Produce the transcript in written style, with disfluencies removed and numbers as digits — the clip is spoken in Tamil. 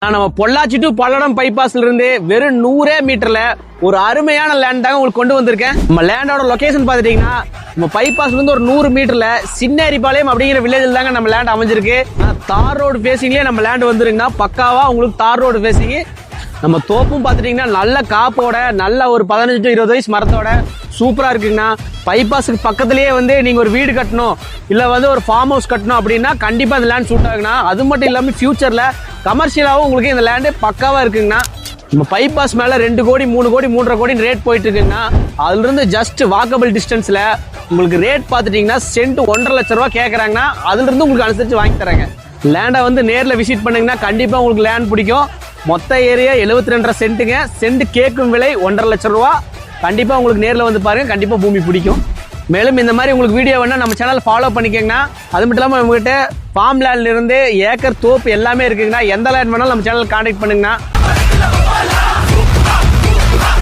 நம்ம பொள்ளாச்சி டு பல்லடம் பைபாஸ்ல இருந்து வெறும் 100 மீட்டர்ல ஒரு அருமையான லேண்ட் தாங்க உங்களுக்கு கொண்டு வந்திருக்கேன். நம்ம லேண்டோட லொகேஷன் பாத்துட்டீங்கன்னா நம்ம பைபாஸ்ல இருந்து ஒரு 100 மீட்டர்ல சின்னேரிபாளையம் அப்படிங்கிற வில்லேஜில் தாங்க நம்ம லேண்ட் அமைஞ்சிருக்கு. தார் ரோடு பேசிங்லயே நம்ம லேண்ட் வந்துருங்கன்னா பக்காவா உங்களுக்கு தார் ரோடு பேசிங். நம்ம தோப்பும் பாத்துட்டீங்கன்னா நல்ல காப்போட நல்ல ஒரு 15 to 20 வயசு மரத்தோட சூப்பரா இருக்குங்கண்ணா. பைபாஸுக்கு பக்கத்திலேயே நீங்க ஒரு வீடு கட்டணும் இல்ல ஒரு ஃபார்ம் ஹவுஸ் கட்டணும் அப்படின்னா கண்டிப்பா இந்த லேண்ட் சூட் ஆகுங்கண்ணா. அது மட்டும் இல்லாம ஃபியூச்சர்ல கமர்ஷியலாவும் உங்களுக்கு இந்த லேண்டு பக்காவா இருக்குங்கண்ணா. நம்ம பைபாஸ் மேல 2 கோடி 3 கோடி 3.5 கோடி ரேட் போயிட்டு இருக்குங்கண்ணா. அதுல இருந்து ஜஸ்ட் வாக்கபிள் டிஸ்டன்ஸ்ல உங்களுக்கு ரேட் பாத்துட்டீங்கன்னா சென்ட் 1.5 லட்சம் ரூபாய் கேக்குறாங்கன்னா அதுல இருந்து உங்களுக்கு அனுசரிச்சு வாங்கி தராங்க. லேண்டை நேர்ல விசிட் பண்ணீங்கன்னா கண்டிப்பா உங்களுக்கு லேண்ட் பிடிக்கும். மொத்த ஏரியா 72.5 சென்ட்டுங்க. சென்ட் கேட்கும் விலை 1.5 லட்சம் ரூபா. கண்டிப்பா உங்களுக்கு நேர்ல வந்து பாருங்க, கண்டிப்பா பூமி பிடிக்கும். மேலும் இந்த மாதிரி உங்களுக்கு வீடியோ வேணா நம்ம சேனல் ஃபாலோ பண்ணிக்கோங்கண்ணா. அது மட்டும் இல்லாமல் உங்ககிட்ட ஃபார்ம் லேண்ட்ல இருந்து ஏக்கர் தோப்பு எல்லாமே இருக்குங்கண்ணா. எந்த லேண்ட் வேணாலும் நம்ம சேனல் கான்டாக்ட் பண்ணுங்கண்ணா.